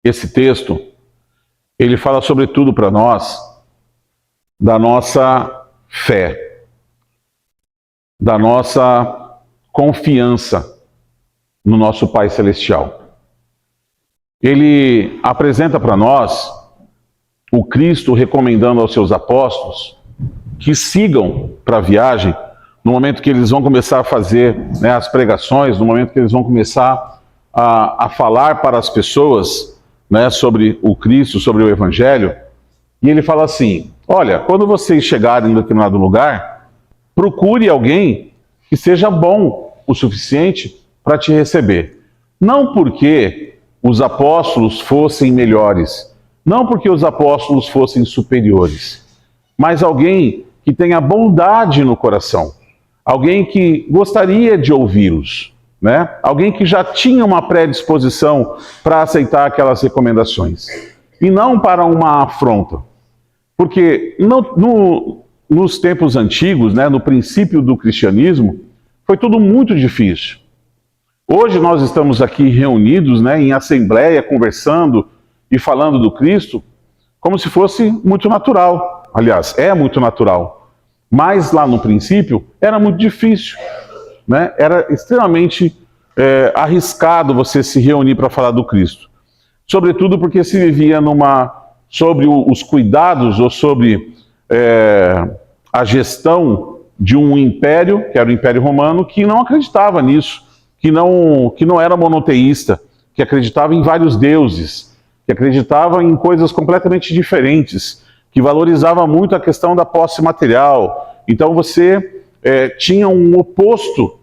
esse texto, ele fala sobretudo para nós da nossa fé, da nossa confiança no nosso Pai Celestial. Ele apresenta para nós o Cristo recomendando aos seus apóstolos que sigam para a viagem no momento que eles vão começar a fazer, né, as pregações, no momento que eles vão começar a falar para as pessoas, né, sobre o Cristo, sobre o Evangelho. E ele fala assim: olha, quando vocês chegarem em determinado lugar, procure alguém que seja bom o suficiente para te receber. Não porque os apóstolos fossem melhores, não porque os apóstolos fossem superiores, mas alguém que tenha bondade no coração, alguém que gostaria de ouvi-los, né? Alguém que já tinha uma predisposição para aceitar aquelas recomendações, e não para uma afronta. Porque nos tempos antigos, né, no princípio do cristianismo, foi tudo muito difícil. Hoje nós estamos aqui reunidos, né, em assembleia, conversando e falando do Cristo, como se fosse muito natural. Aliás, é muito natural. Mas lá no princípio era muito difícil, né? Era extremamente arriscado você se reunir para falar do Cristo. Sobretudo porque se vivia sobre os cuidados ou sobre a gestão de um império, que era o Império Romano, que não acreditava nisso, que não era monoteísta, que acreditava em vários deuses, que acreditava em coisas completamente diferentes, que valorizava muito a questão da posse material. Então você tinha um oposto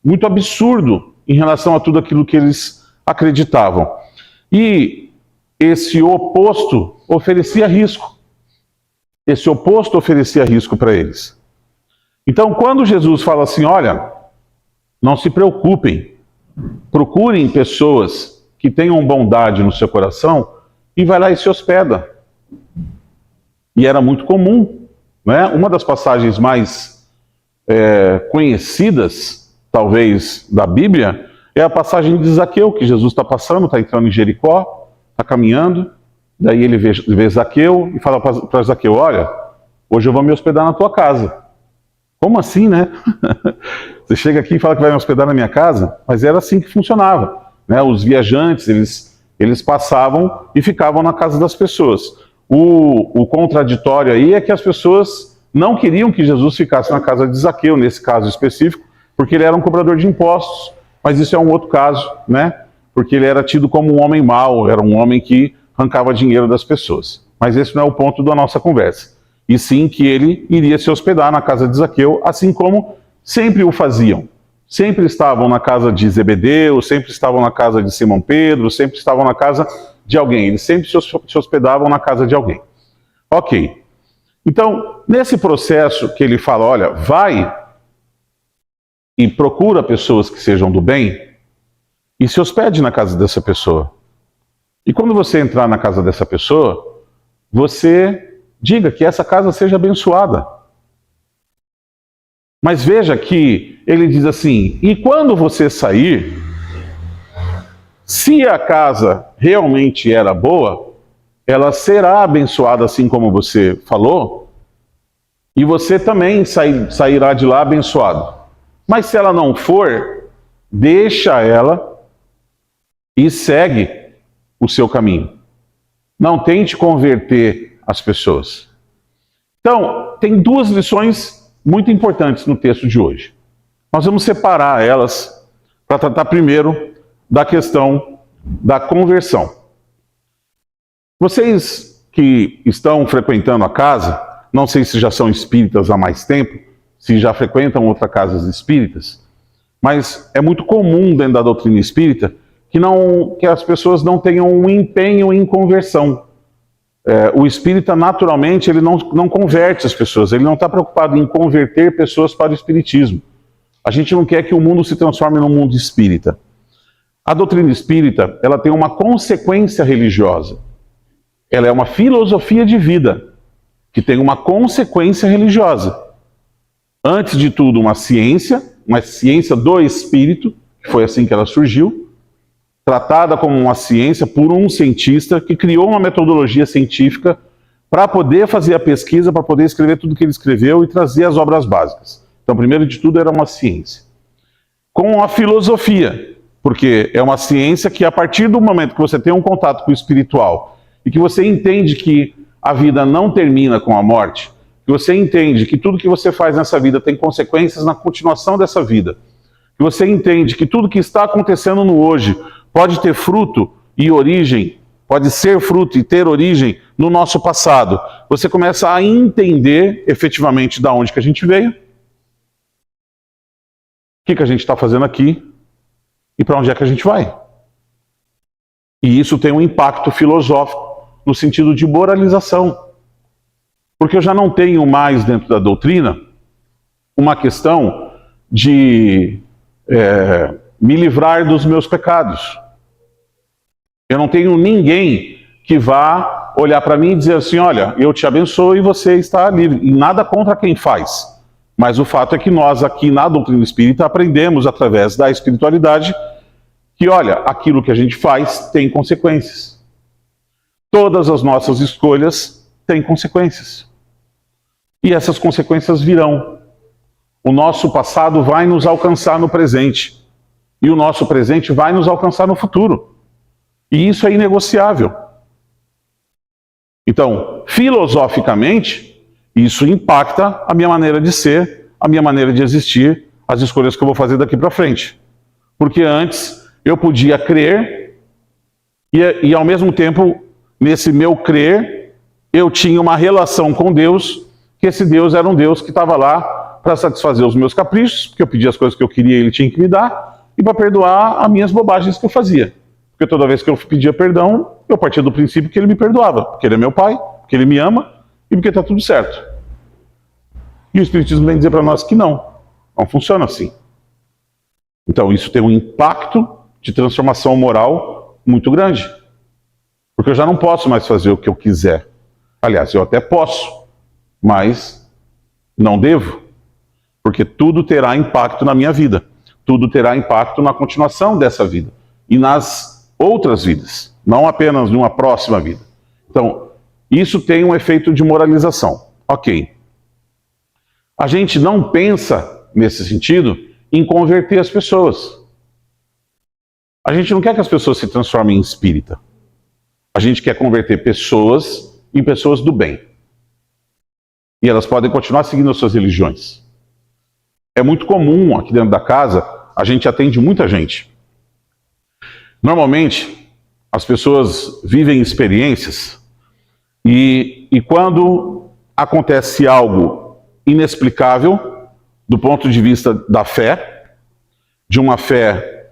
muito absurdo em relação a tudo aquilo que eles acreditavam. E esse oposto oferecia risco. Esse oposto oferecia risco para eles. Então, quando Jesus fala assim: olha, não se preocupem, procurem pessoas que tenham bondade no seu coração, e vai lá e se hospeda. E era muito comum, né? Uma das passagens mais conhecidas, talvez, da Bíblia, é a passagem de Zaqueu, que Jesus está passando, está entrando em Jericó, está caminhando, daí ele vê Zaqueu e fala para Zaqueu: olha, hoje eu vou me hospedar na tua casa. Como assim, né? Você chega aqui e fala que vai me hospedar na minha casa? Mas era assim que funcionava, né? Os viajantes, eles passavam e ficavam na casa das pessoas. O contraditório aí é que as pessoas não queriam que Jesus ficasse na casa de Zaqueu, nesse caso específico, porque ele era um cobrador de impostos. Mas isso é um outro caso, né? Porque ele era tido como um homem mau, era um homem que arrancava dinheiro das pessoas. Mas esse não é o ponto da nossa conversa. E sim que ele iria se hospedar na casa de Zaqueu, assim como sempre o faziam. Sempre estavam na casa de Zebedeu, sempre estavam na casa de Simão Pedro, sempre estavam na casa de alguém. Eles sempre se hospedavam na casa de alguém. Ok. Então, nesse processo que ele fala: olha, vai e procura pessoas que sejam do bem e se hospede na casa dessa pessoa. E quando você entrar na casa dessa pessoa, você diga que essa casa seja abençoada. Mas veja que ele diz assim: e quando você sair, se a casa realmente era boa, ela será abençoada assim como você falou, e você também sairá de lá abençoado. Mas se ela não for, deixa ela e segue o seu caminho. Não tente converter as pessoas. Então, tem duas lições muito importantes no texto de hoje. Nós vamos separar elas para tratar primeiro da questão da conversão. Vocês que estão frequentando a casa, não sei se já são espíritas há mais tempo, se já frequentam outras casas espíritas, mas é muito comum dentro da doutrina espírita que as pessoas não tenham um empenho em conversão. O espírita, naturalmente, ele não converte as pessoas, ele não está preocupado em converter pessoas para o espiritismo. A gente não quer que o mundo se transforme num mundo espírita. A doutrina espírita, ela tem uma consequência religiosa. Ela é uma filosofia de vida, que tem uma consequência religiosa. Antes de tudo, uma ciência do espírito, que foi assim que ela surgiu, tratada como uma ciência por um cientista que criou uma metodologia científica para poder fazer a pesquisa, para poder escrever tudo que ele escreveu e trazer as obras básicas. Então, primeiro de tudo, era uma ciência. Com a filosofia, porque é uma ciência que, a partir do momento que você tem um contato com o espiritual e que você entende que a vida não termina com a morte, que você entende que tudo que você faz nessa vida tem consequências na continuação dessa vida, que você entende que tudo que está acontecendo no hoje pode ter fruto e origem, pode ser fruto e ter origem no nosso passado, você começa a entender efetivamente de onde que a gente veio, o que a gente está fazendo aqui e para onde é que a gente vai. E isso tem um impacto filosófico no sentido de moralização. Porque eu já não tenho mais dentro da doutrina uma questão de me livrar dos meus pecados. Eu não tenho ninguém que vá olhar para mim e dizer assim, olha, eu te abençoo e você está livre. E nada contra quem faz. Mas o fato é que nós aqui na doutrina espírita aprendemos através da espiritualidade que, olha, aquilo que a gente faz tem consequências. Todas as nossas escolhas têm consequências. E essas consequências virão. O nosso passado vai nos alcançar no presente. E o nosso presente vai nos alcançar no futuro. E isso é inegociável. Então, filosoficamente, isso impacta a minha maneira de ser, a minha maneira de existir, as escolhas que eu vou fazer daqui para frente. Porque antes eu podia crer e ao mesmo tempo, nesse meu crer, eu tinha uma relação com Deus, que esse Deus era um Deus que estava lá para satisfazer os meus caprichos, porque eu pedia as coisas que eu queria e ele tinha que me dar, e para perdoar as minhas bobagens que eu fazia. Porque toda vez que eu pedia perdão, eu partia do princípio que ele me perdoava, porque ele é meu pai, porque ele me ama e porque está tudo certo. E o Espiritismo vem dizer para nós que não funciona assim. Então isso tem um impacto de transformação moral muito grande. Porque eu já não posso mais fazer o que eu quiser. Aliás, eu até posso, mas não devo. Porque tudo terá impacto na minha vida. Tudo terá impacto na continuação dessa vida. E nas outras vidas. Não apenas numa próxima vida. Então, isso tem um efeito de moralização. Ok. A gente não pensa, nesse sentido, em converter as pessoas. A gente não quer que as pessoas se transformem em espírita. A gente quer converter pessoas em pessoas do bem. E elas podem continuar seguindo as suas religiões. É muito comum aqui dentro da casa, a gente atende muita gente. Normalmente, as pessoas vivem experiências e quando acontece algo inexplicável, do ponto de vista da fé, de uma fé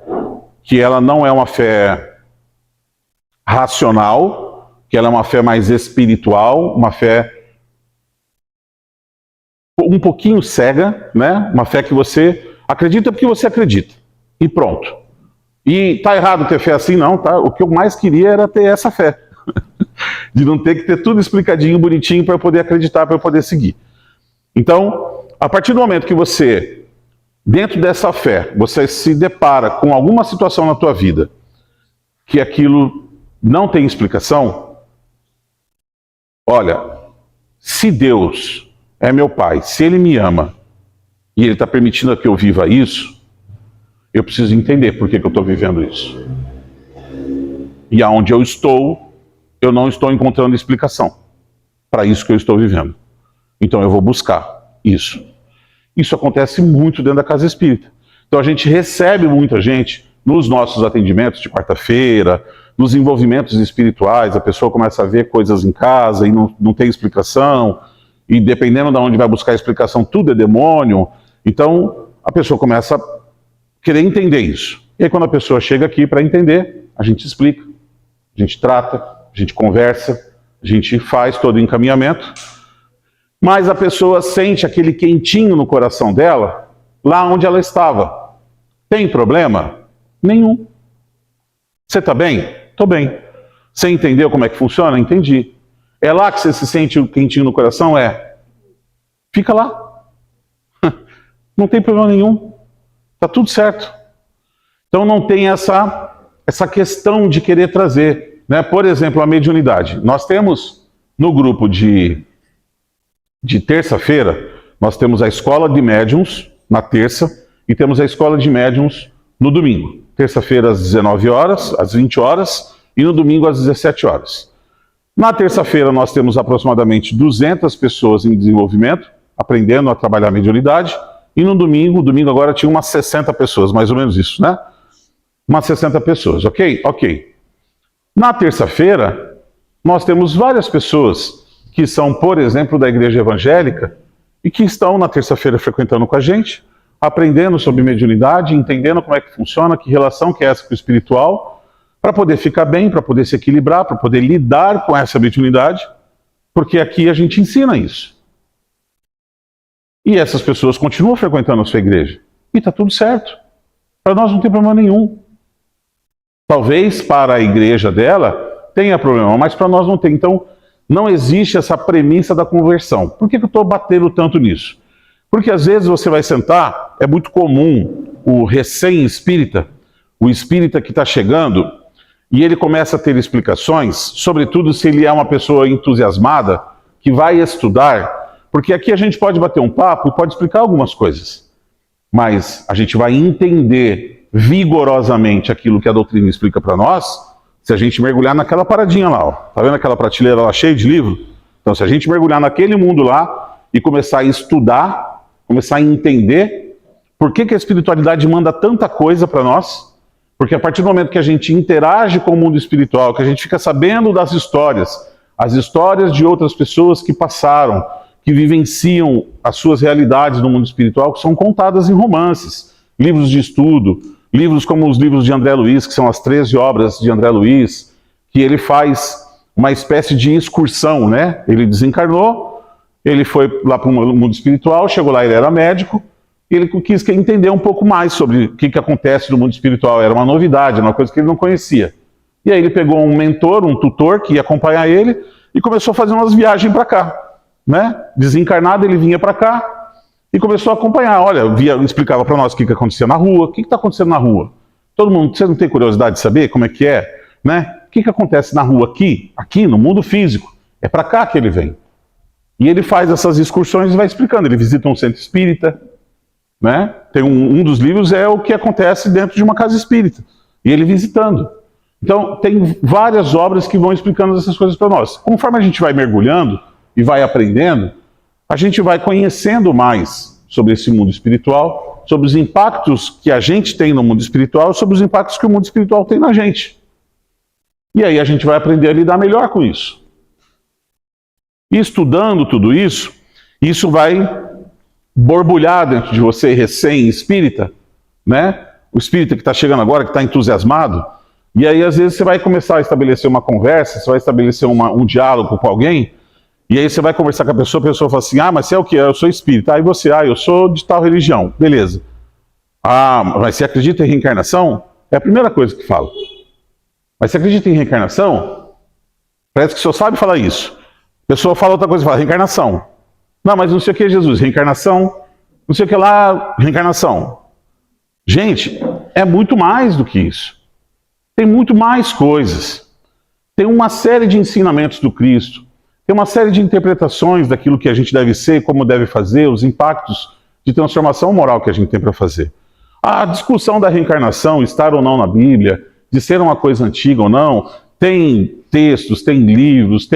que ela não é uma fé racional, que ela é uma fé mais espiritual, uma fé um pouquinho cega, né? Uma fé que você acredita porque você acredita. E pronto. E tá errado ter fé assim? Não, tá? O que eu mais queria era ter essa fé. De não ter que ter tudo explicadinho, bonitinho, para eu poder acreditar, para eu poder seguir. Então, a partir do momento que você, dentro dessa fé, você se depara com alguma situação na tua vida que aquilo não tem explicação, olha, se Deus é meu pai, se Ele me ama e Ele está permitindo que eu viva isso, eu preciso entender por que eu estou vivendo isso. E aonde eu estou, eu não estou encontrando explicação para isso que eu estou vivendo. Então eu vou buscar isso. Isso acontece muito dentro da casa espírita. Então a gente recebe muita gente nos nossos atendimentos de quarta-feira, nos envolvimentos espirituais, a pessoa começa a ver coisas em casa e não tem explicação, e dependendo de onde vai buscar a explicação, tudo é demônio. Então a pessoa começa a querer entender isso. E aí quando a pessoa chega aqui para entender, a gente explica, a gente trata, a gente conversa, a gente faz todo o encaminhamento, mas a pessoa sente aquele quentinho no coração dela, lá onde ela estava. Tem problema? Nenhum. Você está bem? Estou bem. Você entendeu como é que funciona? Entendi. É lá que você se sente o quentinho no coração? É. Fica lá. Não tem problema nenhum. Está tudo certo. Então não tem essa essa questão de querer trazer, né? Por exemplo, a mediunidade. Nós temos no grupo de terça-feira, nós temos a escola de médiuns na terça e temos a escola de médiuns no domingo. Terça-feira às 19 horas, às 20 horas e no domingo às 17 horas. Na terça-feira nós temos aproximadamente 200 pessoas em desenvolvimento, aprendendo a trabalhar a mediunidade. E no domingo agora tinha umas 60 pessoas, mais ou menos isso, né? Umas 60 pessoas, ok? Ok. Na terça-feira, nós temos várias pessoas que são, por exemplo, da igreja evangélica e que estão na terça-feira frequentando com a gente, aprendendo sobre mediunidade, entendendo como é que funciona, que relação que é essa com o espiritual, para poder ficar bem, para poder se equilibrar, para poder lidar com essa mediunidade, porque aqui a gente ensina isso. E essas pessoas continuam frequentando a sua igreja. E está tudo certo. Para nós não tem problema nenhum. Talvez para a igreja dela tenha problema, mas para nós não tem. Então, não existe essa premissa da conversão. Por que eu estou batendo tanto nisso? Porque às vezes você vai sentar, é muito comum o recém-espírita, o espírita que está chegando, e ele começa a ter explicações, sobretudo se ele é uma pessoa entusiasmada, que vai estudar, porque aqui a gente pode bater um papo e pode explicar algumas coisas, mas a gente vai entender vigorosamente aquilo que a doutrina explica para nós, se a gente mergulhar naquela paradinha lá, ó. Tá vendo aquela prateleira lá cheia de livro? Então, se a gente mergulhar naquele mundo lá e começar a estudar, começar a entender por que a espiritualidade manda tanta coisa para nós, porque a partir do momento que a gente interage com o mundo espiritual, que a gente fica sabendo das histórias, as histórias de outras pessoas que passaram, que vivenciam as suas realidades no mundo espiritual, que são contadas em romances, livros de estudo, livros como os livros de André Luiz, que são as 13 obras de André Luiz, que ele faz uma espécie de excursão, né? Ele desencarnou, ele foi lá para o mundo espiritual, chegou lá, ele era médico, e ele quis entender um pouco mais sobre o que acontece no mundo espiritual. Era uma novidade, era uma coisa que ele não conhecia. E aí ele pegou um mentor, um tutor, que ia acompanhar ele, e começou a fazer umas viagens para cá. Né? Desencarnado, ele vinha para cá e começou a acompanhar. Olha, explicava para nós o que acontecia na rua. O que está acontecendo na rua? Todo mundo, você não tem curiosidade de saber como é que é? Né? O que acontece na rua aqui no mundo físico? É para cá que ele vem. E ele faz essas excursões e vai explicando. Ele visita um centro espírita, né? Tem um dos livros é o que acontece dentro de uma casa espírita. E ele visitando. Então, tem várias obras que vão explicando essas coisas para nós. Conforme a gente vai mergulhando e vai aprendendo, a gente vai conhecendo mais sobre esse mundo espiritual, sobre os impactos que a gente tem no mundo espiritual, sobre os impactos que o mundo espiritual tem na gente. E aí a gente vai aprender a lidar melhor com isso. E estudando tudo isso, isso vai borbulhar dentro de você, recém-espírita, né? O espírita que está chegando agora, que está entusiasmado, e aí às vezes você vai começar a estabelecer uma conversa, você vai estabelecer um diálogo com alguém, e aí você vai conversar com a pessoa fala assim, mas você é o quê? Eu sou espírita. Aí você, eu sou de tal religião. Beleza. Mas você acredita em reencarnação? É a primeira coisa que fala. Mas você acredita em reencarnação? Parece que o senhor sabe falar isso. A pessoa fala outra coisa, fala reencarnação. Não, mas não sei o que é Jesus, reencarnação. Não sei o que lá, reencarnação. Gente, é muito mais do que isso. Tem muito mais coisas. Tem uma série de ensinamentos do Cristo. Tem uma série de interpretações daquilo que a gente deve ser, como deve fazer, os impactos de transformação moral que a gente tem para fazer. A discussão da reencarnação, estar ou não na Bíblia, de ser uma coisa antiga ou não, tem textos, tem livros,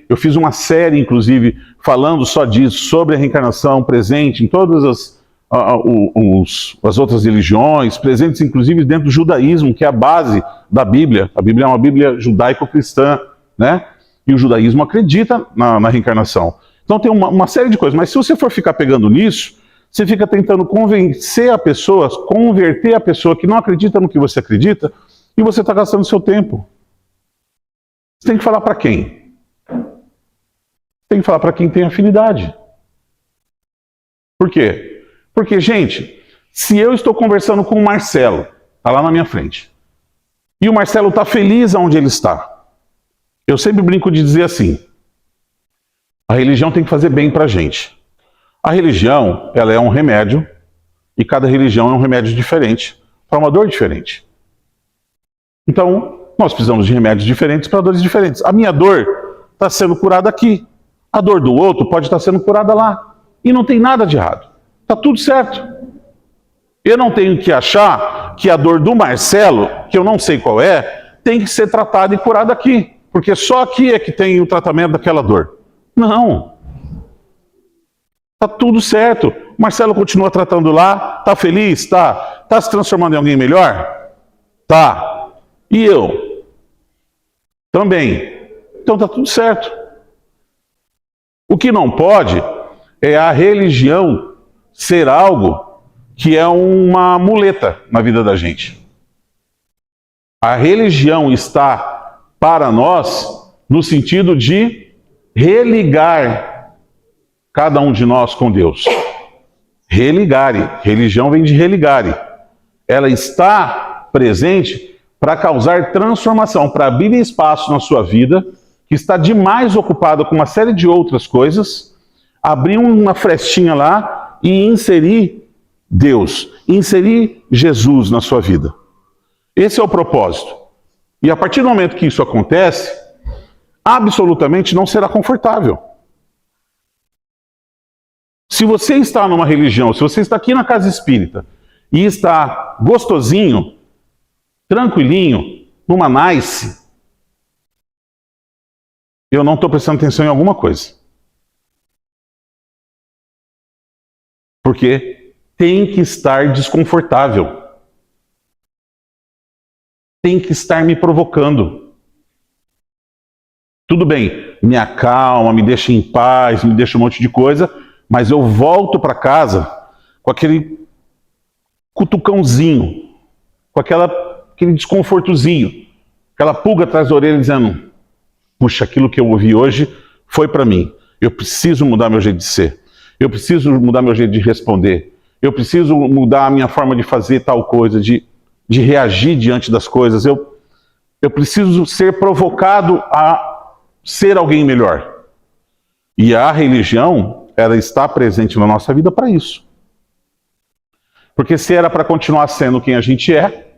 eu fiz uma série, inclusive, falando só disso, sobre a reencarnação presente em todas as outras religiões, presentes inclusive dentro do judaísmo, que é a base da Bíblia. A Bíblia é uma Bíblia judaico-cristã, né? E o judaísmo acredita na reencarnação. Então tem uma série de coisas, mas se você for ficar pegando nisso, você fica tentando convencer a pessoa, converter a pessoa que não acredita no que você acredita, e você está gastando seu tempo. Você tem que falar para quem? Tem que falar para quem tem afinidade. Por quê? Porque, gente, se eu estou conversando com o Marcelo, está lá na minha frente, e o Marcelo está feliz onde ele está, eu sempre brinco de dizer assim, a religião tem que fazer bem para a gente. A religião, ela é um remédio, e cada religião é um remédio diferente, para uma dor diferente. Então, nós precisamos de remédios diferentes para dores diferentes. A minha dor está sendo curada aqui. A dor do outro pode estar sendo curada lá. E não tem nada de errado. Está tudo certo. Eu não tenho que achar que a dor do Marcelo, que eu não sei qual é, tem que ser tratada e curada aqui. Porque só aqui é que tem o tratamento daquela dor. Não. Está tudo certo. O Marcelo continua tratando lá. Está feliz? Está. Está se transformando em alguém melhor? Tá. E eu? Também. Então está tudo certo. O que não pode é a religião ser algo que é uma muleta na vida da gente. A religião está para nós no sentido de religar cada um de nós com Deus. Religare. Religião vem de religare. Ela está presente para causar transformação, para abrir espaço na sua vida, que está demais ocupada com uma série de outras coisas, abrir uma frestinha lá e inserir Deus, inserir Jesus na sua vida. Esse é o propósito. E a partir do momento que isso acontece, absolutamente não será confortável. Se você está numa religião, se você está aqui na casa espírita e está gostosinho, tranquilinho, numa nice, eu não estou prestando atenção em alguma coisa. Porque tem que estar desconfortável. Tem que estar me provocando. Tudo bem, me acalma, me deixa em paz, me deixa um monte de coisa, mas eu volto para casa com aquele cutucãozinho, com aquele desconfortozinho, aquela pulga atrás da orelha dizendo: puxa, aquilo que eu ouvi hoje foi para mim. Eu preciso mudar meu jeito de ser. Eu preciso mudar meu jeito de responder. Eu preciso mudar a minha forma de fazer tal coisa, de reagir diante das coisas. Eu preciso ser provocado a ser alguém melhor. E a religião, ela está presente na nossa vida para isso. Porque se era para continuar sendo quem a gente é,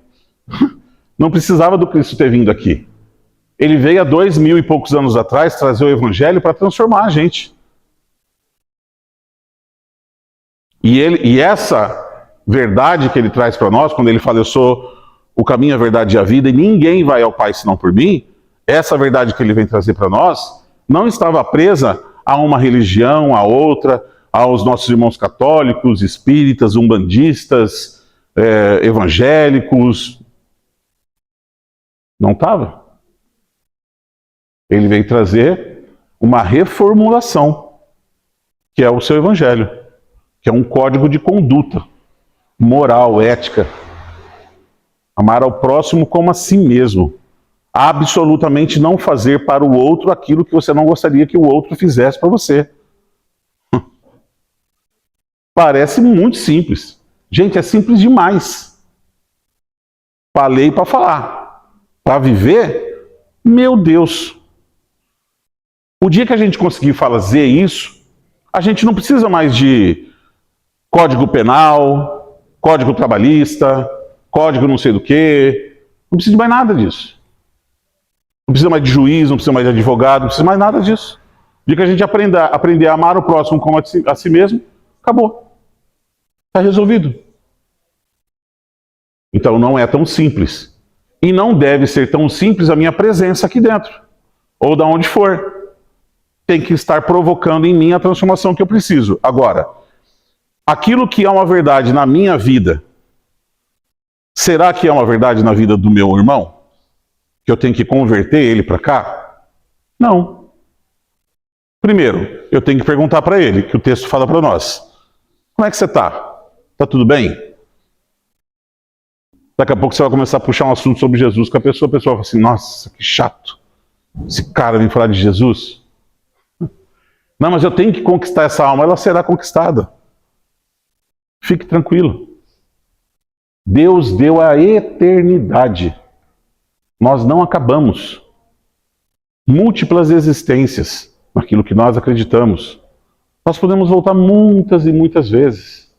não precisava do Cristo ter vindo aqui. Ele veio há 2000 e poucos anos atrás trazer o Evangelho para transformar a gente. E essa verdade que ele traz para nós, quando ele fala: eu sou o caminho, a verdade e a vida, e ninguém vai ao Pai senão por mim, essa verdade que ele vem trazer para nós não estava presa a uma religião, a outra, aos nossos irmãos católicos, espíritas, umbandistas, evangélicos. Não estava. Ele veio trazer uma reformulação, que é o seu Evangelho, que é um código de conduta, moral, ética. Amar ao próximo como a si mesmo. Absolutamente não fazer para o outro aquilo que você não gostaria que o outro fizesse para você. Parece muito simples. Gente, é simples demais. Falei para falar. Para viver, meu Deus. O dia que a gente conseguir fazer isso, a gente não precisa mais de código penal, código trabalhista, código não sei do que. Não precisa de mais nada disso. Não precisa mais de juiz, não precisa mais de advogado, não precisa mais nada disso. O dia que a gente aprender a amar o próximo como a si mesmo, acabou. Está resolvido. Então não é tão simples. E não deve ser tão simples a minha presença aqui dentro. Ou da onde for. Tem que estar provocando em mim a transformação que eu preciso. Agora, aquilo que é uma verdade na minha vida, será que é uma verdade na vida do meu irmão? Que eu tenho que converter ele para cá? Não. Primeiro, eu tenho que perguntar para ele, que o texto fala para nós. Como é que você está? Está tudo bem? Daqui a pouco você vai começar a puxar um assunto sobre Jesus com a pessoa fala assim: nossa, que chato. Esse cara vem falar de Jesus. Não, mas eu tenho que conquistar essa alma. Ela será conquistada. Fique tranquilo. Deus deu a eternidade. Nós não acabamos. Múltiplas existências naquilo que nós acreditamos. Nós podemos voltar muitas e muitas vezes.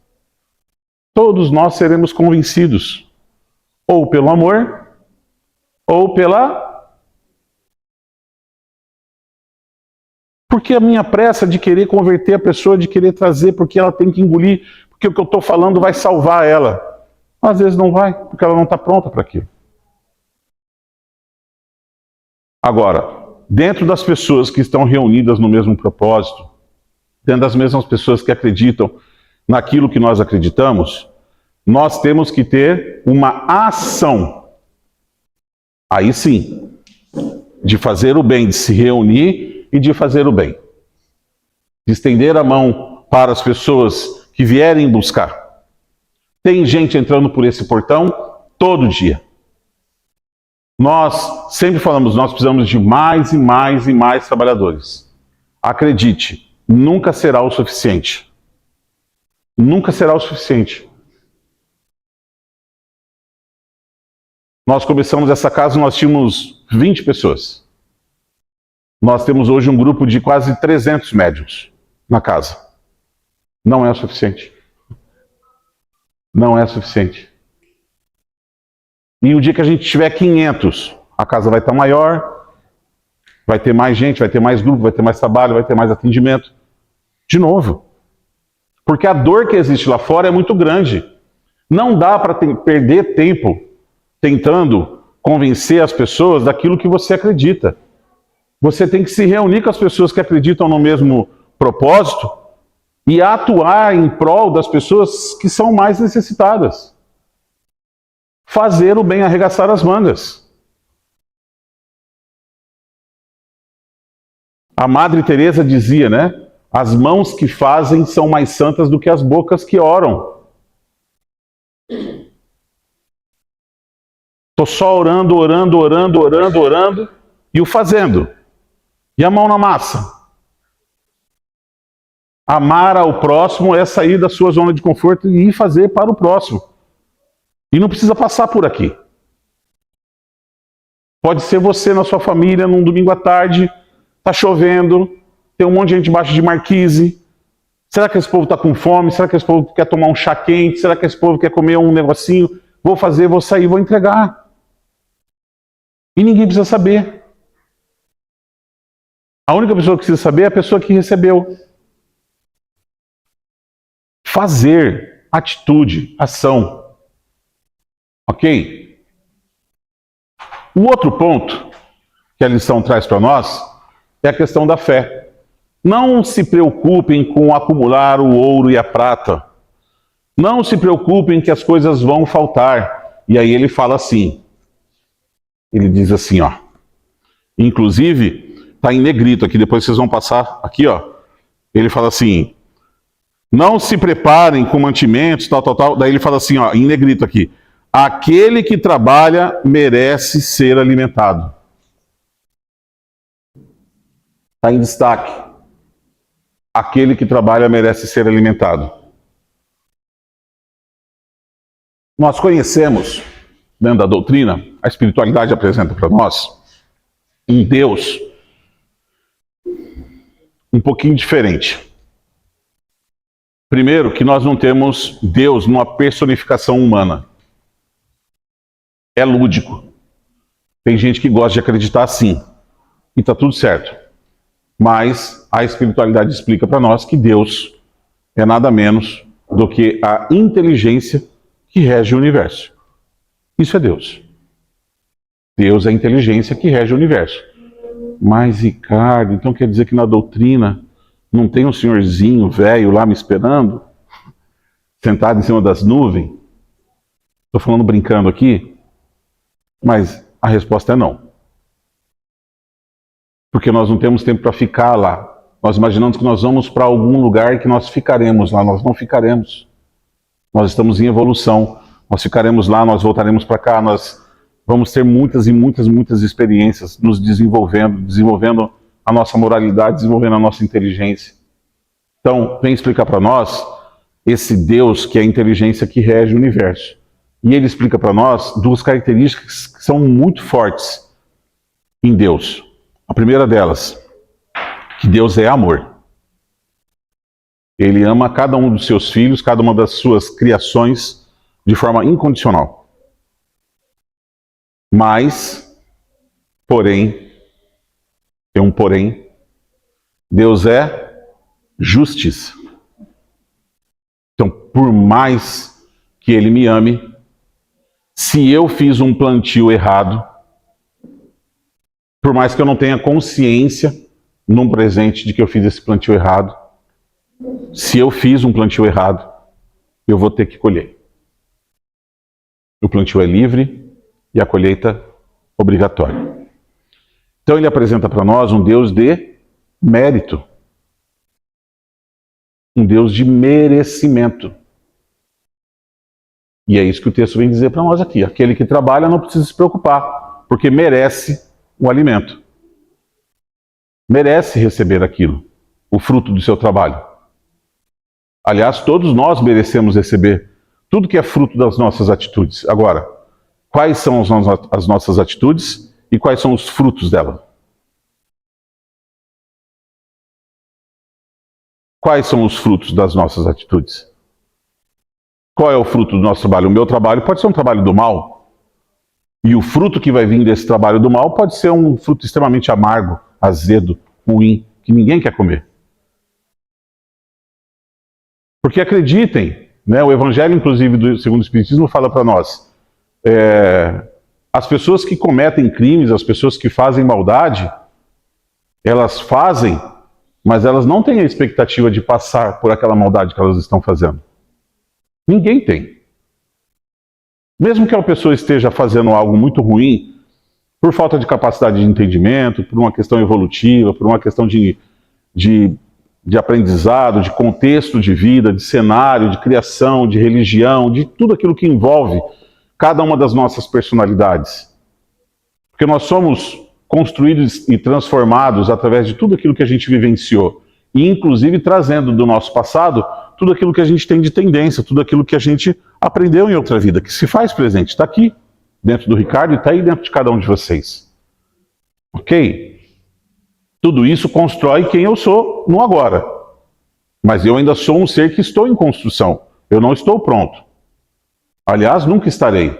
Todos nós seremos convencidos. Ou pelo amor, ou porque a minha pressa de querer converter a pessoa, de querer trazer, porque ela tem que engolir, porque o que eu estou falando vai salvar ela. Às vezes não vai, porque ela não está pronta para aquilo. Agora, dentro das pessoas que estão reunidas no mesmo propósito, dentro das mesmas pessoas que acreditam naquilo que nós acreditamos, nós temos que ter uma ação. Aí sim, de fazer o bem, de se reunir e de fazer o bem. De estender a mão para as pessoas que vierem buscar. Tem gente entrando por esse portão todo dia. Nós sempre falamos, nós precisamos de mais e mais e mais trabalhadores. Acredite, nunca será o suficiente. Nunca será o suficiente. Nós começamos essa casa, nós tínhamos 20 pessoas. Nós temos hoje um grupo de quase 300 médiuns na casa. Não é o suficiente. Não é suficiente. E o dia que a gente tiver 500, a casa vai estar maior, vai ter mais gente, vai ter mais grupo, vai ter mais trabalho, vai ter mais atendimento. De novo. Porque a dor que existe lá fora é muito grande. Não dá para perder tempo tentando convencer as pessoas daquilo que você acredita. Você tem que se reunir com as pessoas que acreditam no mesmo propósito e atuar em prol das pessoas que são mais necessitadas. Fazer o bem, arregaçar as mangas. A Madre Teresa dizia, né? As mãos que fazem são mais santas do que as bocas que oram. Estou só orando, orando, orando, orando, orando e o fazendo. E a mão na massa. Amar ao próximo é sair da sua zona de conforto e ir fazer para o próximo. E não precisa passar por aqui. Pode ser você na sua família, num domingo à tarde, está chovendo, tem um monte de gente embaixo de marquise. Será que esse povo está com fome? Será que esse povo quer tomar um chá quente? Será que esse povo quer comer um negocinho? Vou fazer, vou sair, vou entregar. E ninguém precisa saber. A única pessoa que precisa saber é a pessoa que recebeu. Fazer, atitude, ação. Ok? O outro ponto que a lição traz para nós é a questão da fé. Não se preocupem com acumular o ouro e a prata. Não se preocupem que as coisas vão faltar. E aí ele fala assim. Ele diz assim, ó. Inclusive, está em negrito aqui, depois vocês vão passar aqui, ó. Ele fala assim, não se preparem com mantimentos, tal, tal, tal. Daí ele fala assim, ó, em negrito aqui. Aquele que trabalha merece ser alimentado. Está em destaque. Aquele que trabalha merece ser alimentado. Nós conhecemos, dentro da doutrina, a espiritualidade apresenta para nós um Deus um pouquinho diferente. Primeiro, que nós não temos Deus numa personificação humana. É lúdico. Tem gente que gosta de acreditar assim. E está tudo certo. Mas a espiritualidade explica para nós que Deus é nada menos do que a inteligência que rege o universo. Isso é Deus. Deus é a inteligência que rege o universo. Mas, Ricardo, então quer dizer que na doutrina não tem um senhorzinho velho lá me esperando? Sentado em cima das nuvens? Estou falando brincando aqui, mas a resposta é não. Porque nós não temos tempo para ficar lá. Nós imaginamos que nós vamos para algum lugar e que nós ficaremos lá. Nós não ficaremos. Nós estamos em evolução. Nós ficaremos lá, nós voltaremos para cá, nós vamos ter muitas e muitas, muitas experiências nos desenvolvendo a nossa moralidade, desenvolvendo a nossa inteligência. Então, vem explicar para nós esse Deus que é a inteligência que rege o universo. E ele explica para nós duas características que são muito fortes em Deus. A primeira delas, que Deus é amor. Ele ama cada um dos seus filhos, cada uma das suas criações de forma incondicional. Mas Porém, tem um porém, Deus é justiça. Então, por mais que Ele me ame, se eu fiz um plantio errado, por mais que eu não tenha consciência num presente de que eu fiz esse plantio errado, se eu fiz um plantio errado, eu vou ter que colher. O plantio é livre e a colheita obrigatória. Então ele apresenta para nós um Deus de mérito. Um Deus de merecimento. E é isso que o texto vem dizer para nós aqui. Aquele que trabalha não precisa se preocupar, porque merece o alimento. Merece receber aquilo, o fruto do seu trabalho. Aliás, todos nós merecemos receber tudo que é fruto das nossas atitudes. Agora, quais são as nossas atitudes e quais são os frutos dela? Quais são os frutos das nossas atitudes? Qual é o fruto do nosso trabalho? O meu trabalho pode ser um trabalho do mal. E o fruto que vai vir desse trabalho do mal pode ser um fruto extremamente amargo, azedo, ruim, que ninguém quer comer. Porque acreditem, né, o Evangelho, inclusive, segundo o Espiritismo, fala para nós, as pessoas que cometem crimes, as pessoas que fazem maldade, elas fazem, mas elas não têm a expectativa de passar por aquela maldade que elas estão fazendo. Ninguém tem. Mesmo que a pessoa esteja fazendo algo muito ruim, por falta de capacidade de entendimento, por uma questão evolutiva, por uma questão de aprendizado, de contexto de vida, de cenário, de criação, de religião, de tudo aquilo que envolve cada uma das nossas personalidades. Porque nós somos construídos e transformados através de tudo aquilo que a gente vivenciou. E inclusive trazendo do nosso passado tudo aquilo que a gente tem de tendência, tudo aquilo que a gente aprendeu em outra vida, que se faz presente, está aqui, dentro do Ricardo e está aí dentro de cada um de vocês. Ok? Tudo isso constrói quem eu sou no agora. Mas eu ainda sou um ser que estou em construção. Eu não estou pronto. Aliás, nunca estarei.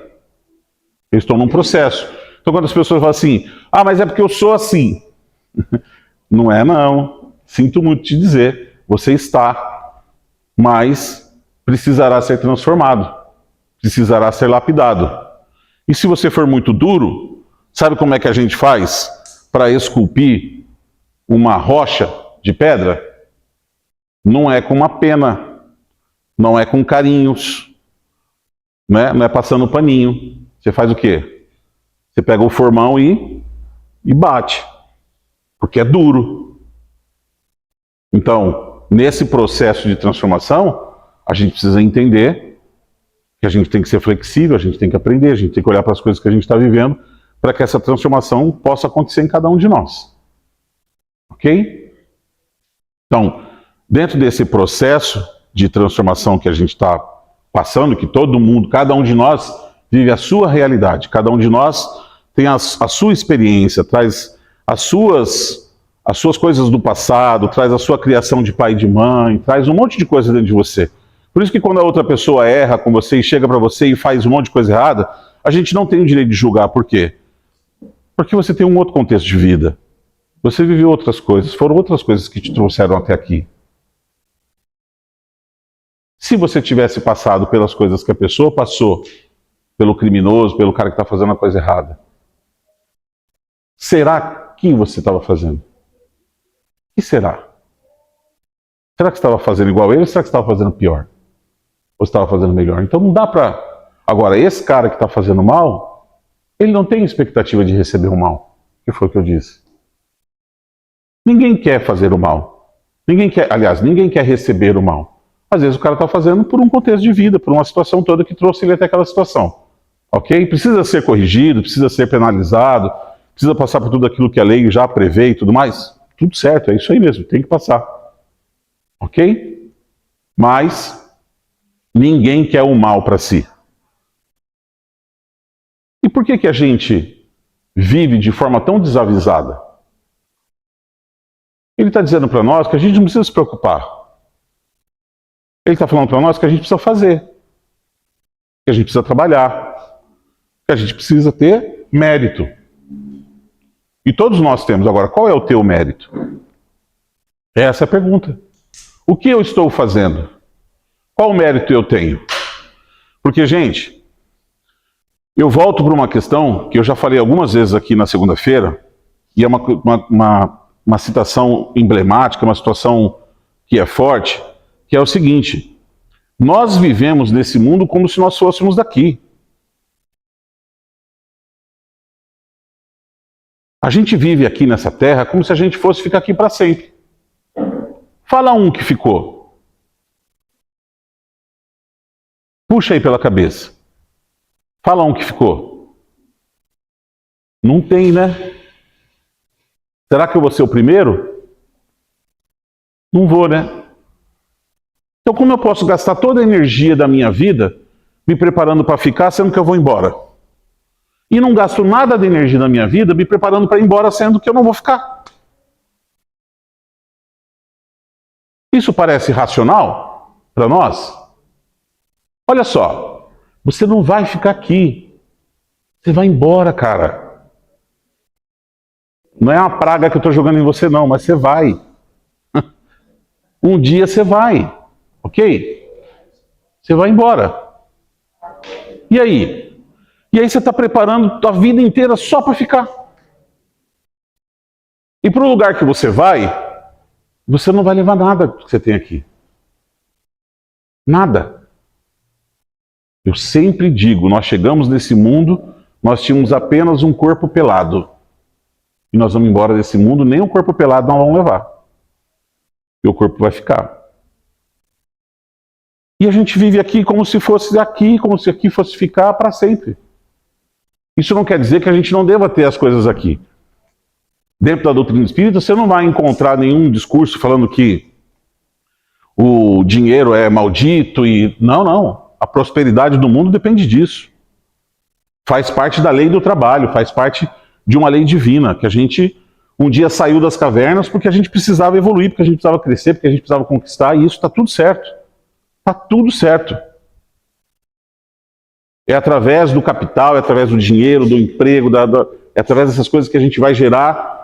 Eu estou num processo. Então quando as pessoas falam assim, mas é porque eu sou assim. Não é não. Sinto muito te dizer. Você está, mas precisará ser transformado. Precisará ser lapidado. E se você for muito duro, sabe como é que a gente faz para esculpir uma rocha de pedra? Não é com uma pena, não é com carinhos, né? Não é passando paninho. Você faz o quê? Você pega o formão e bate, porque é duro. Então, nesse processo de transformação, a gente precisa entender que a gente tem que ser flexível, a gente tem que aprender, a gente tem que olhar para as coisas que a gente está vivendo, para que essa transformação possa acontecer em cada um de nós. Ok? Então, dentro desse processo de transformação que a gente está passando, que todo mundo, cada um de nós vive a sua realidade, cada um de nós tem a sua experiência, traz as suas coisas do passado, traz a sua criação de pai e de mãe, traz um monte de coisa dentro de você. Por isso que quando a outra pessoa erra com você e chega para você e faz um monte de coisa errada, a gente não tem o direito de julgar. Por quê? Porque você tem um outro contexto de vida. Você viveu outras coisas, foram outras coisas que te trouxeram até aqui. Se você tivesse passado pelas coisas que a pessoa passou, pelo criminoso, pelo cara que está fazendo a coisa errada, será que você estava fazendo? O que será? Será que você estava fazendo igual ele ou será que você estava fazendo pior? Ou você estava fazendo melhor? Então não dá para... Agora, esse cara que está fazendo mal, ele não tem expectativa de receber o mal. Que foi o que eu disse. Ninguém quer fazer o mal. Ninguém quer receber o mal. Às vezes o cara está fazendo por um contexto de vida, por uma situação toda que trouxe ele até aquela situação. Ok? Precisa ser corrigido, precisa ser penalizado, precisa passar por tudo aquilo que a lei já prevê e tudo mais. Tudo certo, é isso aí mesmo, tem que passar. Ok? Mas ninguém quer o mal para si. E por que a gente vive de forma tão desavisada? Ele está dizendo para nós que a gente não precisa se preocupar. Ele está falando para nós que a gente precisa fazer, que a gente precisa trabalhar, que a gente precisa ter mérito. E todos nós temos. Agora, qual é o teu mérito? Essa é a pergunta. O que eu estou fazendo? Qual mérito eu tenho? Porque, gente, eu volto para uma questão que eu já falei algumas vezes aqui na segunda-feira, e é uma citação emblemática, uma situação que é forte, que é o seguinte: nós vivemos nesse mundo como se nós fôssemos daqui. A gente vive aqui nessa terra como se a gente fosse ficar aqui para sempre. Fala um que ficou. Puxa aí pela cabeça. Fala um que ficou. Não tem, né? Será que eu vou ser o primeiro? Não vou, né? Então como eu posso gastar toda a energia da minha vida me preparando para ficar, sendo que eu vou embora? E não gasto nada de energia da minha vida me preparando para ir embora, sendo que eu não vou ficar. Isso parece racional para nós? Olha só, você não vai ficar aqui. Você vai embora, cara. Não é uma praga que eu estou jogando em você, não, mas você vai. Um dia você vai, ok? Você vai embora. E aí? E aí você está preparando a vida inteira só para ficar. E para o lugar que você vai, você não vai levar nada que você tem aqui. Nada. Eu sempre digo, nós chegamos nesse mundo, nós tínhamos apenas um corpo pelado. E nós vamos embora desse mundo, nem um corpo pelado nós vamos levar. E o corpo vai ficar. E a gente vive aqui como se fosse aqui, como se aqui fosse ficar para sempre. Isso não quer dizer que a gente não deva ter as coisas aqui. Dentro da doutrina espírita, você não vai encontrar nenhum discurso falando que o dinheiro é maldito e... Não, não. A prosperidade do mundo depende disso. Faz parte da lei do trabalho, faz parte de uma lei divina, que a gente um dia saiu das cavernas porque a gente precisava evoluir, porque a gente precisava crescer, porque a gente precisava conquistar, e isso está tudo certo. Está tudo certo. É através do capital, é através do dinheiro, do emprego, é através dessas coisas que a gente vai gerar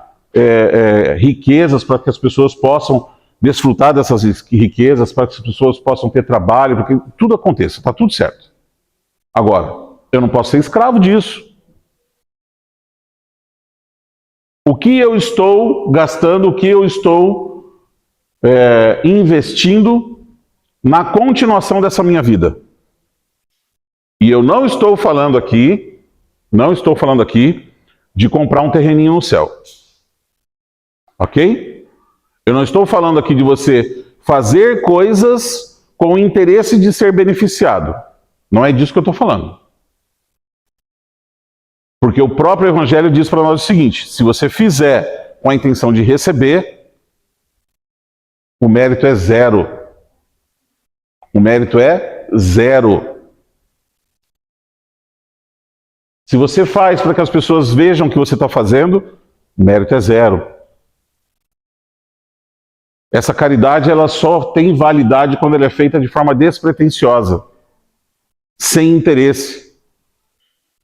riquezas para que as pessoas possam desfrutar dessas riquezas, para que as pessoas possam ter trabalho, para que tudo aconteça, está tudo certo. Agora, eu não posso ser escravo disso. O que eu estou gastando, o que eu estou investindo na continuação dessa minha vida? E eu não estou falando aqui de comprar um terreninho no céu. Ok? Eu não estou falando aqui de você fazer coisas com o interesse de ser beneficiado. Não é disso que eu estou falando. Porque o próprio Evangelho diz para nós o seguinte: se você fizer com a intenção de receber, o mérito é zero. O mérito é zero. Se você faz para que as pessoas vejam o que você está fazendo, o mérito é zero. Essa caridade ela só tem validade quando ela é feita de forma despretensiosa, sem interesse.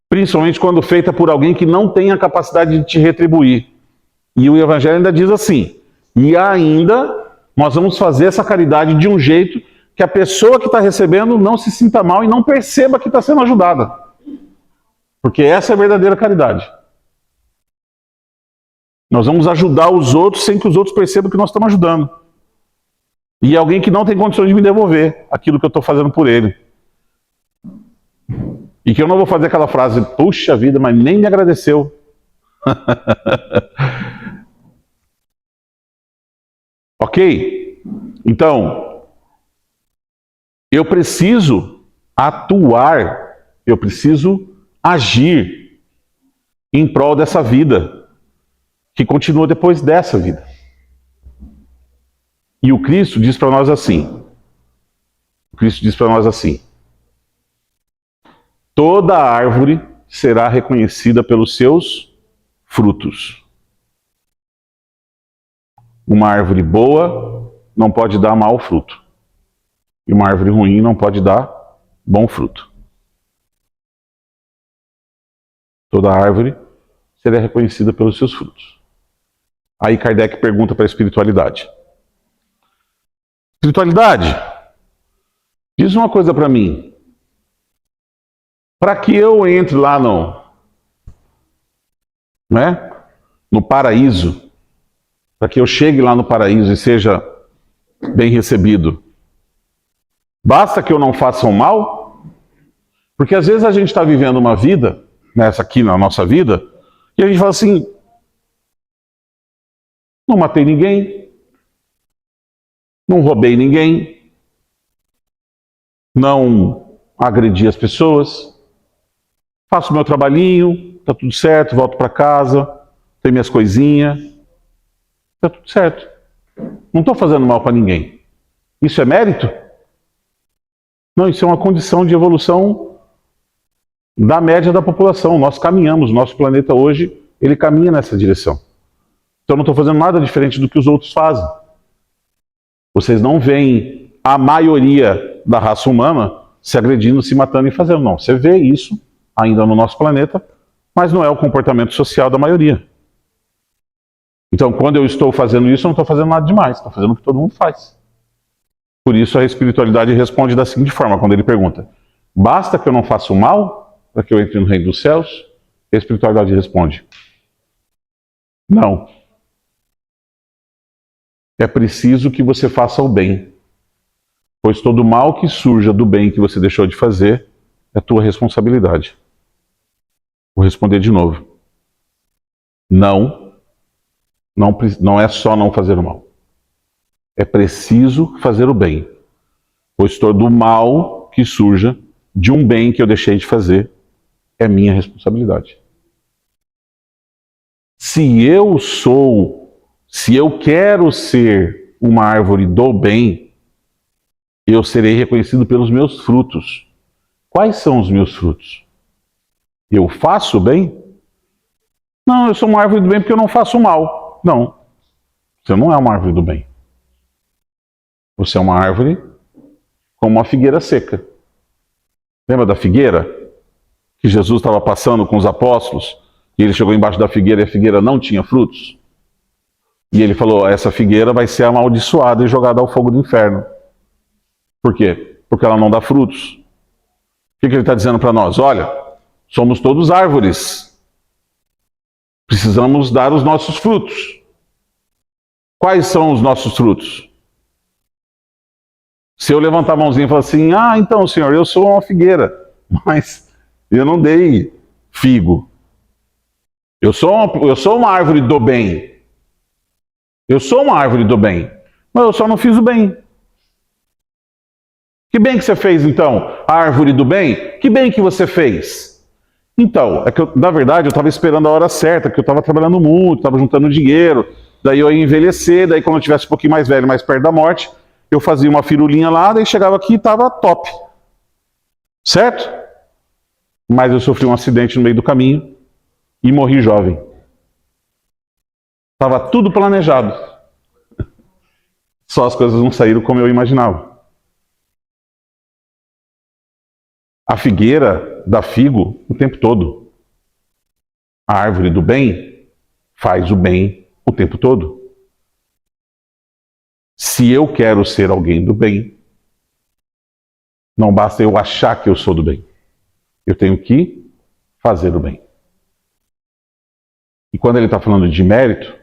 Principalmente quando feita por alguém que não tem a capacidade de te retribuir. E o Evangelho ainda diz assim: e ainda nós vamos fazer essa caridade de um jeito que a pessoa que está recebendo não se sinta mal e não perceba que está sendo ajudada. Porque essa é a verdadeira caridade. Nós vamos ajudar os outros sem que os outros percebam que nós estamos ajudando. E alguém que não tem condições de me devolver aquilo que eu estou fazendo por ele. E que eu não vou fazer aquela frase: puxa vida, mas nem me agradeceu. Ok? Então, eu preciso atuar, eu preciso agir em prol dessa vida que continua depois dessa vida. E o Cristo diz para nós assim: toda árvore será reconhecida pelos seus frutos. Uma árvore boa não pode dar mau fruto. E uma árvore ruim não pode dar bom fruto. Toda árvore será reconhecida pelos seus frutos. Aí Kardec pergunta para a espiritualidade. Espiritualidade, diz uma coisa para mim. Para que eu entre lá no paraíso, para que eu chegue lá no paraíso e seja bem recebido, basta que eu não faça o mal? Porque às vezes a gente está vivendo uma vida, nessa aqui na nossa vida, e a gente fala assim, não matei ninguém, não roubei ninguém, não agredi as pessoas, faço meu trabalhinho, tá tudo certo, volto para casa, tenho minhas coisinhas, tá tudo certo. Não estou fazendo mal para ninguém. Isso é mérito? Não, isso é uma condição de evolução da média da população. Nós caminhamos, nosso planeta hoje, ele caminha nessa direção. Então eu não estou fazendo nada diferente do que os outros fazem. Vocês não veem a maioria da raça humana se agredindo, se matando e fazendo. Não, você vê isso ainda no nosso planeta, mas não é o comportamento social da maioria. Então, quando eu estou fazendo isso, eu não estou fazendo nada demais, estou fazendo o que todo mundo faz. Por isso a espiritualidade responde da seguinte forma, quando ele pergunta, basta que eu não faça o mal para que eu entre no reino dos céus? A espiritualidade responde, não. É preciso que você faça o bem, pois todo mal que surja do bem que você deixou de fazer é tua responsabilidade. Vou responder de novo. Não é só não fazer o mal. É preciso fazer o bem, pois todo mal que surja de um bem que eu deixei de fazer é minha responsabilidade. Se eu quero ser uma árvore do bem, eu serei reconhecido pelos meus frutos. Quais são os meus frutos? Eu faço o bem? Não, eu sou uma árvore do bem porque eu não faço o mal. Não, você não é uma árvore do bem. Você é uma árvore como uma figueira seca. Lembra da figueira? Que Jesus estava passando com os apóstolos e ele chegou embaixo da figueira e a figueira não tinha frutos? E ele falou, essa figueira vai ser amaldiçoada e jogada ao fogo do inferno. Por quê? Porque ela não dá frutos. O que ele está dizendo para nós? Olha, somos todos árvores. Precisamos dar os nossos frutos. Quais são os nossos frutos? Se eu levantar a mãozinha e falar assim, então, senhor, eu sou uma figueira, mas eu não dei figo. Eu sou uma árvore do bem. Eu sou uma árvore do bem, mas eu só não fiz o bem. Que bem que você fez, então, a árvore do bem? Que bem que você fez? Então, é que na verdade eu estava esperando a hora certa, porque eu estava trabalhando muito, estava juntando dinheiro, daí eu ia envelhecer, daí quando eu estivesse um pouquinho mais velho, mais perto da morte, eu fazia uma firulinha lá, daí chegava aqui e estava top. Certo? Mas eu sofri um acidente no meio do caminho e morri jovem. Estava tudo planejado. Só as coisas não saíram como eu imaginava. A figueira dá figo o tempo todo. A árvore do bem faz o bem o tempo todo. Se eu quero ser alguém do bem, não basta eu achar que eu sou do bem. Eu tenho que fazer o bem. E quando ele está falando de mérito,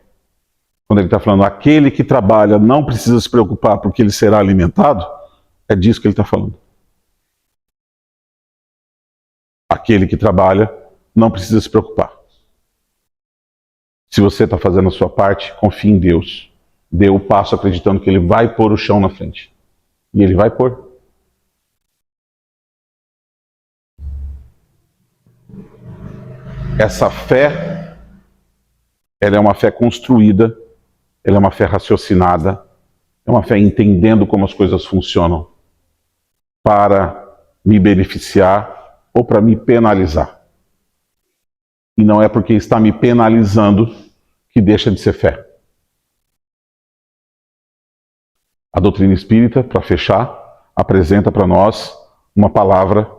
quando ele está falando aquele que trabalha não precisa se preocupar porque ele será alimentado, é disso que ele está falando. Aquele que trabalha não precisa se preocupar. Se você está fazendo a sua parte, confie em Deus. Dê o passo acreditando que Ele vai pôr o chão na frente. E Ele vai pôr. Essa fé, ela é uma fé construída, ela é uma fé raciocinada, é uma fé entendendo como as coisas funcionam para me beneficiar ou para me penalizar. E não é porque está me penalizando que deixa de ser fé. A doutrina espírita, para fechar, apresenta para nós uma palavra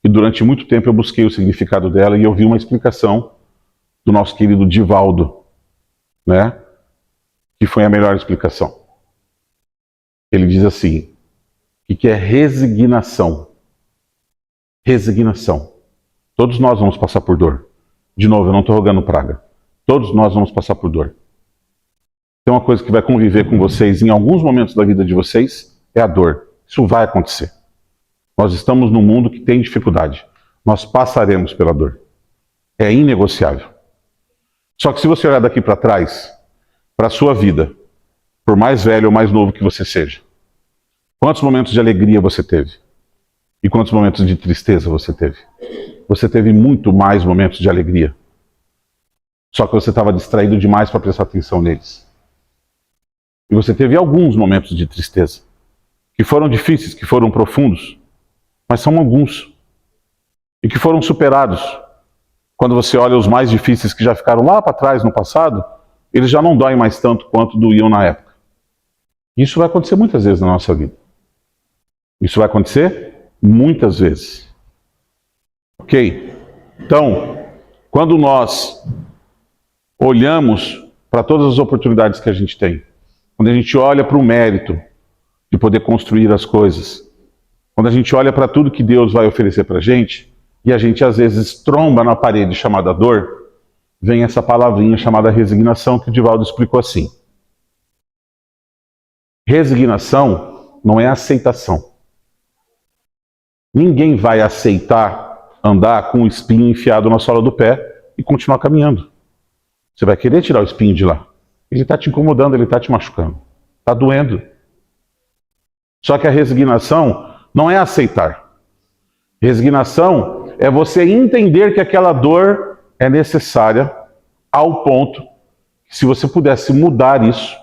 que durante muito tempo eu busquei o significado dela e eu vi uma explicação do nosso querido Divaldo, né? Que foi a melhor explicação. Ele diz assim, o que é resignação? Resignação. Todos nós vamos passar por dor. De novo, eu não estou rogando praga. Todos nós vamos passar por dor. Tem uma coisa que vai conviver com vocês em alguns momentos da vida de vocês, é a dor. Isso vai acontecer. Nós estamos num mundo que tem dificuldade. Nós passaremos pela dor. É inegociável. Só que se você olhar daqui para trás, para a sua vida, por mais velho ou mais novo que você seja, quantos momentos de alegria você teve? E quantos momentos de tristeza você teve? Você teve muito mais momentos de alegria. Só que você estava distraído demais para prestar atenção neles. E você teve alguns momentos de tristeza, que foram difíceis, que foram profundos, mas são alguns. E que foram superados. Quando você olha os mais difíceis que já ficaram lá para trás no passado, eles já não doem mais tanto quanto doíam na época. Isso vai acontecer muitas vezes na nossa vida. Isso vai acontecer muitas vezes. Ok? Então, quando nós olhamos para todas as oportunidades que a gente tem, quando a gente olha para o mérito de poder construir as coisas, quando a gente olha para tudo que Deus vai oferecer para a gente, e a gente às vezes tromba na parede chamada dor, vem essa palavrinha chamada resignação, que o Divaldo explicou assim. Resignação não é aceitação. Ninguém vai aceitar andar com o espinho enfiado na sola do pé e continuar caminhando. Você vai querer tirar o espinho de lá. Ele está te incomodando, ele está te machucando. Está doendo. Só que a resignação não é aceitar. Resignação é você entender que aquela dor é necessária ao ponto que, se você pudesse mudar isso,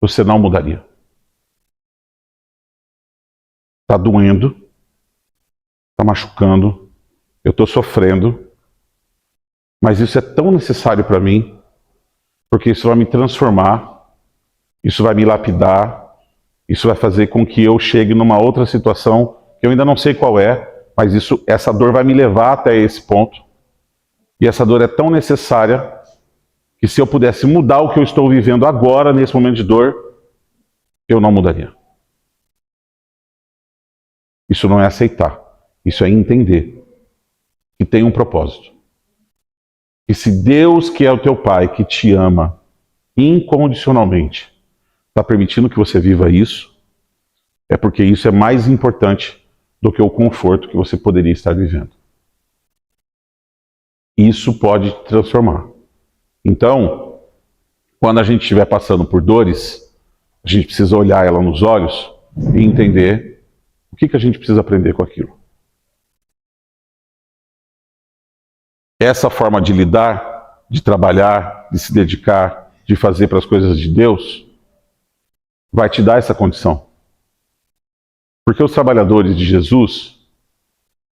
você não mudaria. Está doendo, está machucando, eu estou sofrendo, mas isso é tão necessário para mim, porque isso vai me transformar, isso vai me lapidar, isso vai fazer com que eu chegue numa outra situação que eu ainda não sei qual é, mas essa dor vai me levar até esse ponto. E essa dor é tão necessária que, se eu pudesse mudar o que eu estou vivendo agora, nesse momento de dor, eu não mudaria. Isso não é aceitar. Isso é entender que tem um propósito. E se Deus, que é o teu Pai, que te ama incondicionalmente, está permitindo que você viva isso, é porque isso é mais importante do que o conforto que você poderia estar vivendo. Isso pode te transformar. Então, quando a gente estiver passando por dores, a gente precisa olhar ela nos olhos e entender o que a gente precisa aprender com aquilo. Essa forma de lidar, de trabalhar, de se dedicar, de fazer para as coisas de Deus, vai te dar essa condição. Porque os trabalhadores de Jesus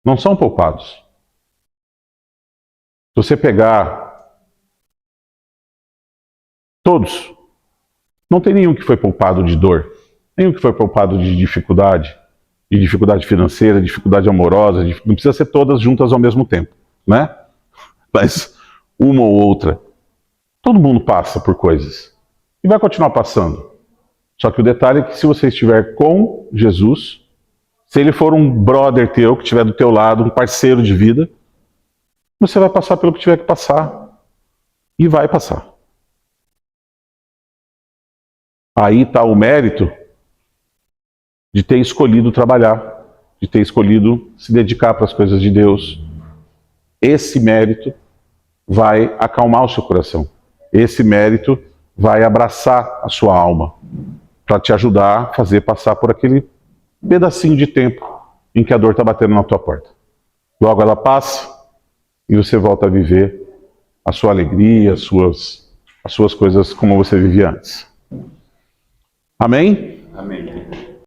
não são poupados. Se você pegar todos, não tem nenhum que foi poupado de dor, nenhum que foi poupado de dificuldade financeira, dificuldade amorosa, não precisa ser todas juntas ao mesmo tempo, né? Mas uma ou outra. Todo mundo passa por coisas e vai continuar passando. Só que o detalhe é que, se você estiver com Jesus, se ele for um brother teu, que estiver do teu lado, um parceiro de vida, você vai passar pelo que tiver que passar. E vai passar. Aí está o mérito de ter escolhido trabalhar, de ter escolhido se dedicar para as coisas de Deus. Esse mérito vai acalmar o seu coração. Esse mérito vai abraçar a sua alma, para te ajudar a fazer passar por aquele pedacinho de tempo em que a dor está batendo na tua porta. Logo ela passa e você volta a viver a sua alegria, as suas coisas como você vivia antes. Amém?